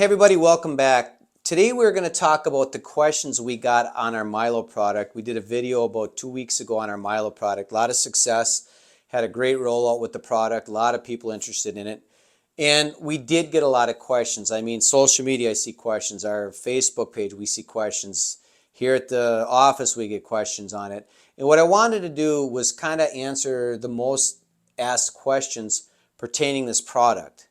Hey everybody, welcome back. Today we're going to talk about the questions we got on our Milo product. We did a video about 2 weeks ago on our Milo product. A lot of success, had a great rollout with the product, a lot of people interested in it. And we did get a lot of questions. I mean, social media, I see questions. Our Facebook page, we see questions. Here at the office, we get questions on it. And what I wanted to do was kind of answer the most asked questions pertaining this product.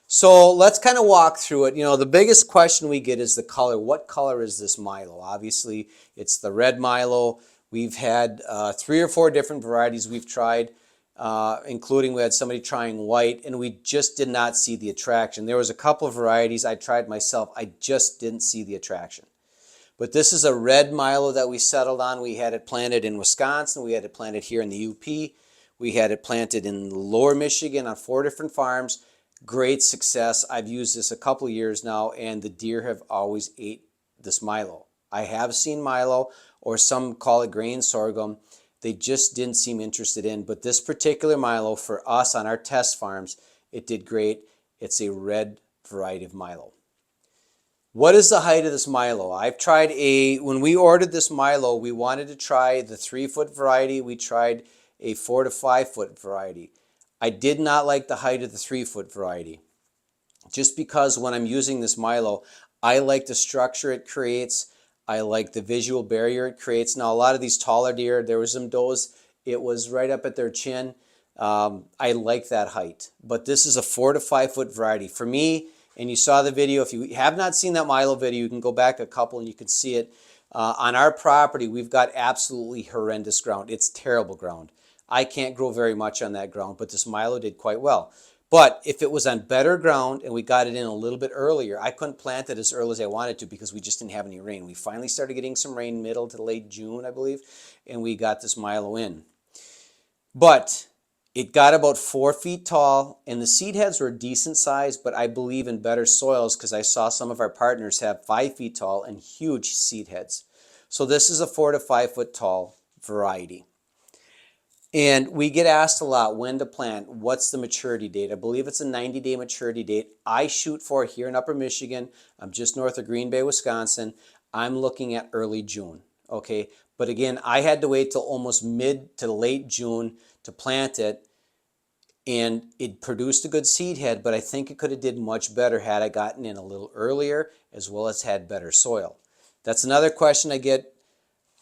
So let's kind of walk through it. You know, the biggest question we get is the color. What color is this Milo? Obviously, it's the red Milo. We've had 3 or 4 different varieties we've tried, including we had somebody trying white, and we just did not see the attraction. There was a couple of varieties I tried myself. I just didn't see the attraction. But this is a red Milo that we settled on. We had it planted in Wisconsin. We had it planted here in the UP. We had it planted in lower Michigan on 4 different farms. Great success. I've used this a couple of years now, and the deer have always ate this Milo. I have seen Milo, or some call it grain sorghum. They just didn't seem interested in, but this particular Milo for us on our test farms, it did great. It's a red variety of Milo. What is the height of this Milo? When we ordered this Milo, we wanted to try the 3-foot variety. We tried a 4 to 5 foot variety. I did not like the height of the 3-foot variety, just because when I'm using this Milo, I like the structure it creates. I like the visual barrier it creates. Now, a lot of these taller deer, there were some does, it was right up at their chin. I like that height, but this is a 4 to 5 foot variety. For me, and you saw the video, if you have not seen that Milo video, you can go back a couple and you can see it. On our property, we've got absolutely horrendous ground. It's terrible ground. I can't grow very much on that ground, but this Milo did quite well. But if it was on better ground and we got it in a little bit earlier, I couldn't plant it as early as I wanted to because we just didn't have any rain. We finally started getting some rain middle to late June, I believe, and we got this Milo in. But it got about 4 feet tall, and the seed heads were decent size, but I believe in better soils because I saw some of our partners have 5 feet tall and huge seed heads. So this is a 4 to 5 foot tall variety. And we get asked a lot when to plant, what's the maturity date? I believe it's a 90-day maturity date. I shoot for here in Upper Michigan. I'm just north of Green Bay, Wisconsin. I'm looking at early June, okay? But again, I had to wait till almost mid to late June to plant it, and it produced a good seed head, but I think it could have did much better had I gotten in a little earlier, as well as had better soil. That's another question I get,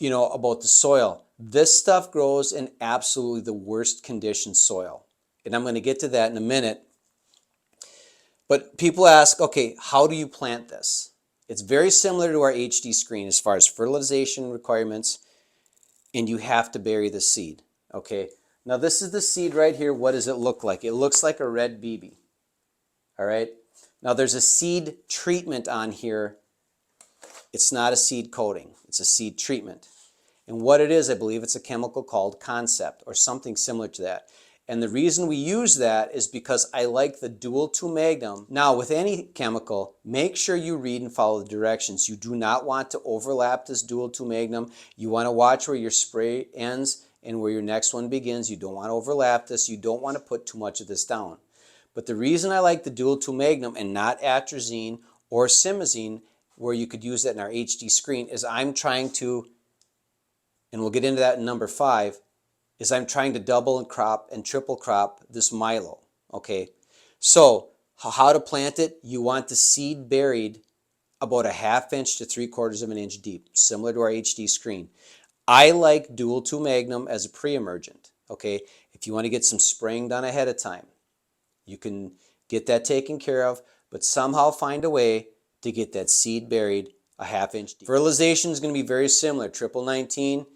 about the soil. This stuff grows in absolutely the worst conditioned soil. And I'm going to get to that in a minute. But people ask, okay, how do you plant this? It's very similar to our HD screen as far as fertilization requirements, and you have to bury the seed, okay? Now this is the seed right here. What does it look like? It looks like a red BB, all right? Now there's a seed treatment on here. It's not a seed coating. It's a seed treatment. And what it is, I believe it's a chemical called Concept or something similar to that. And the reason we use that is because I like the dual 2 magnum. Now with any chemical, make sure you read and follow the directions. You do not want to overlap this dual 2 magnum. You want to watch where your spray ends and where your next one begins. You don't want to overlap this. You don't want to put too much of this down. But the reason I like the dual 2 magnum and not atrazine or simazine, where you could use that in our HD screen, is I'm trying to, and we'll get into that in number 5, is I'm trying to double and crop and triple crop this Milo, okay? So how to plant it? You want the seed buried about a 1/2 inch to 3/4 of an inch deep, similar to our HD screen. I like dual 2 magnum as a pre-emergent, okay? If you want to get some spraying done ahead of time, you can get that taken care of, but somehow find a way to get that seed buried a 1/2 inch deep. Fertilization is going to be very similar, triple 19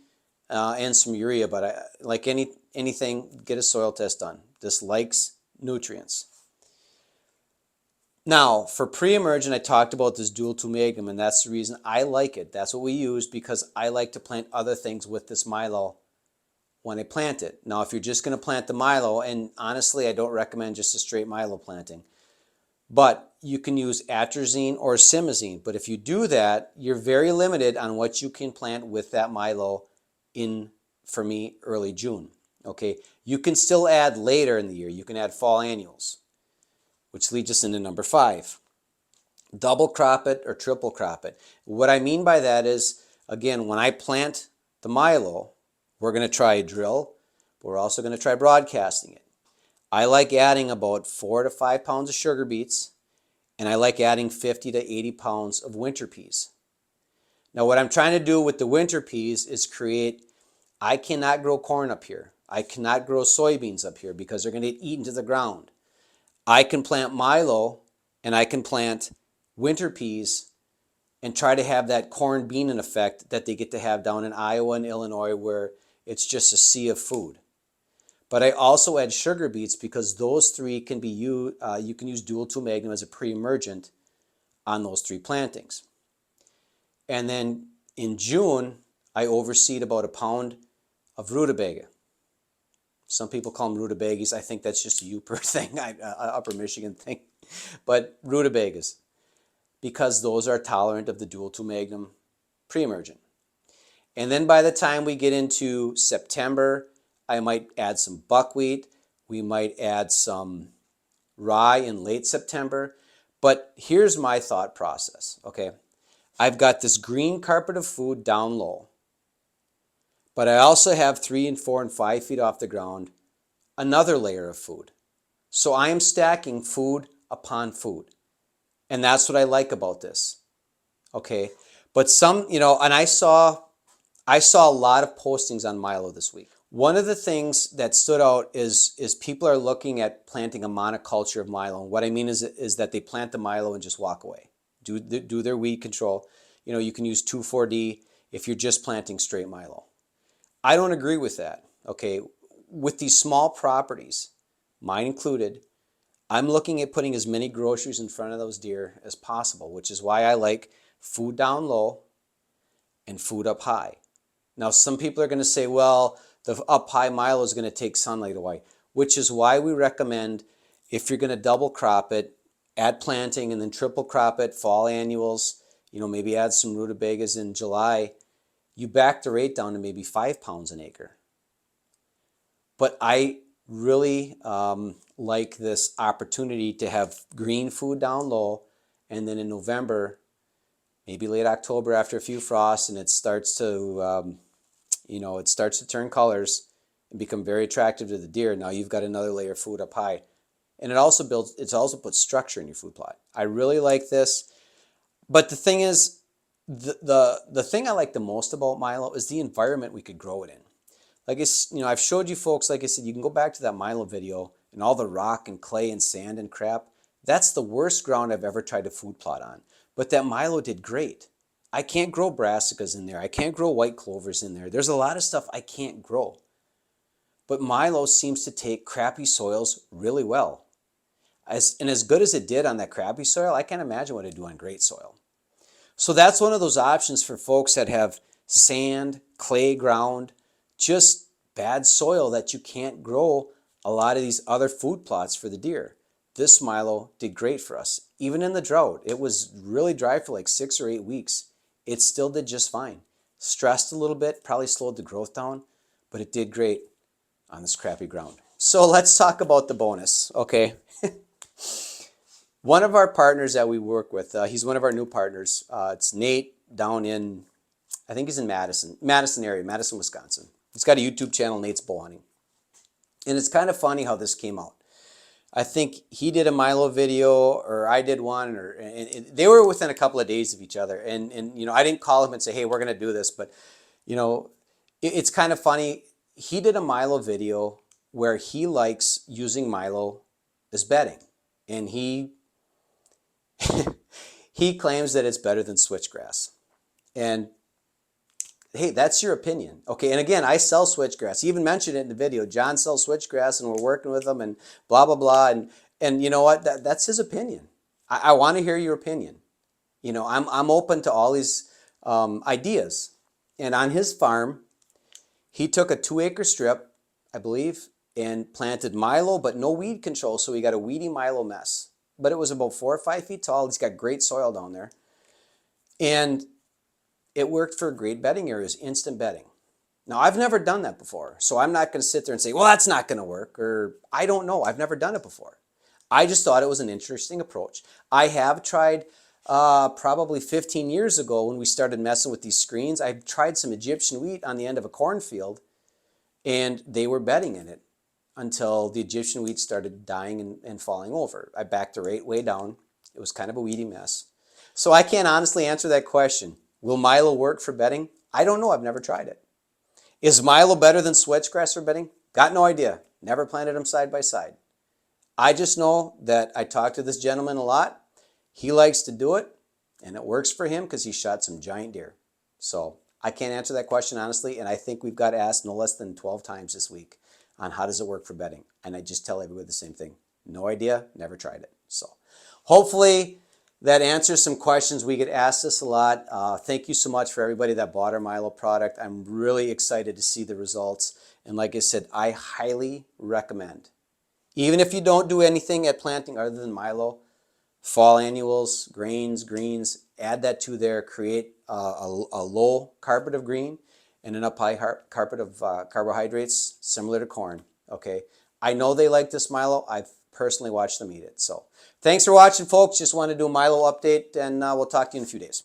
and some urea, but like anything, get a soil test done. This likes nutrients. Now, for pre-emergent, I talked about this dual 2 magnum, and that's the reason I like it. That's what we use because I like to plant other things with this Milo when I plant it. Now, if you're just going to plant the Milo, and honestly, I don't recommend just a straight Milo planting, but you can use atrazine or simazine. But if you do that, you're very limited on what you can plant with that Milo in, for me, early June. Okay, you can still add later in the year. You can add fall annuals, which leads us into number 5. double crop it or triple crop it. What I mean by that is, again, when I plant the Milo, we're going to try a drill, but we're also going to try broadcasting it. I like adding about 4 to 5 pounds of sugar beets, and I like adding 50 to 80 pounds of winter peas. Now, what I'm trying to do with the winter peas is create, I cannot grow corn up here. I cannot grow soybeans up here because they're going to get eaten to the ground. I can plant Milo and I can plant winter peas and try to have that corn bean effect that they get to have down in Iowa and Illinois, where it's just a sea of food. But I also add sugar beets because those three can be used, you can use dual 2 magnum as a pre-emergent on those 3 plantings. And then in June, I overseed about a pound of rutabaga. Some people call them rutabagas. I think that's just a Upper thing, Upper Michigan thing. But rutabagas, because those are tolerant of the dual 2 magnum pre-emergent. And then by the time we get into September, I might add some buckwheat. We might add some rye in late September. But here's my thought process, okay? I've got this green carpet of food down low, but I also have 3 and 4 and 5 feet off the ground, another layer of food. So I am stacking food upon food. And that's what I like about this, okay? But some, and I saw a lot of postings on Milo this week. One of the things that stood out is people are looking at planting a monoculture of Milo. And what I mean is that they plant the Milo and just walk away. Do their weed control. You can use 2,4-D if you're just planting straight Milo. I don't agree with that, okay? With these small properties, mine included, I'm looking at putting as many groceries in front of those deer as possible, which is why I like food down low and food up high. Now, some people are going to say, well, the up high Milo is going to take sunlight away, which is why we recommend, if you're going to double crop it, add planting and then triple crop it, fall annuals, maybe add some rutabagas in July, you back the rate down to maybe 5 pounds an acre. But I really like this opportunity to have green food down low, and then in November, maybe late October after a few frosts, and it starts to turn colors and become very attractive to the deer. Now you've got another layer of food up high. And it also puts structure in your food plot. I really like this. But the thing is, the thing I like the most about Milo is the environment we could grow it in. Like I've showed you folks, like I said, you can go back to that Milo video and all the rock and clay and sand and crap. That's the worst ground I've ever tried to food plot on. But that Milo did great. I can't grow brassicas in there. I can't grow white clovers in there. There's a lot of stuff I can't grow. But Milo seems to take crappy soils really well. As good as it did on that crappy soil, I can't imagine what it'd do on great soil. So that's one of those options for folks that have sand, clay ground, just bad soil that you can't grow a lot of these other food plots for the deer. This Milo did great for us. Even in the drought, it was really dry for like 6 or 8 weeks. It still did just fine. Stressed a little bit, probably slowed the growth down, but it did great on this crappy ground. So let's talk about the bonus, okay? One of our partners that we work with, he's one of our new partners. It's Nate down in, I think he's in Madison area, Madison, Wisconsin. He's got a YouTube channel, Nate's Bow Hunting. And it's kind of funny how this came out. I think he did a Milo video, or I did one, and they were within a couple of days of each other. And I didn't call him and say, hey, we're going to do this. But, it's kind of funny. He did a Milo video where he likes using Milo as bedding. And he claims that it's better than switchgrass. And hey, that's your opinion. Okay, and again, I sell switchgrass. He even mentioned it in the video. John sells switchgrass and we're working with him and blah, blah, blah. And you know what? That's his opinion. I want to hear your opinion. I'm open to all these ideas. And on his farm, he took a 2-acre strip, I believe, and planted Milo, but no weed control. So he got a weedy Milo mess. But it was about 4 or 5 feet tall. He's got great soil down there. And it worked for great bedding areas, instant bedding. Now, I've never done that before, so I'm not going to sit there and say, well, that's not going to work, or I don't know. I've never done it before. I just thought it was an interesting approach. I have tried probably 15 years ago when we started messing with these screens. I tried some Egyptian wheat on the end of a cornfield, and they were bedding in it until the Egyptian wheat started dying and falling over. I backed the rate way down. It was kind of a weedy mess. So I can't honestly answer that question. Will Milo work for bedding? I don't know. I've never tried it. Is Milo better than switchgrass for bedding? Got no idea. Never planted them side by side. I just know that I talked to this gentleman a lot. He likes to do it, and it works for him because he shot some giant deer. So I can't answer that question honestly, and I think we've got asked no less than 12 times this week on how does it work for bedding. And I just tell everybody the same thing. No idea, never tried it. So hopefully that answers some questions. We get asked this a lot. Thank you so much for everybody that bought our Milo product. I'm really excited to see the results. And like I said, I highly recommend, even if you don't do anything at planting other than Milo, fall annuals, grains, greens, add that to there, create a low carpet of green and an up high carpet of carbohydrates, similar to corn, okay? I know they like this Milo. I've personally watched them eat it. So thanks for watching, folks. Just wanted to do a Milo update, and we'll talk to you in a few days.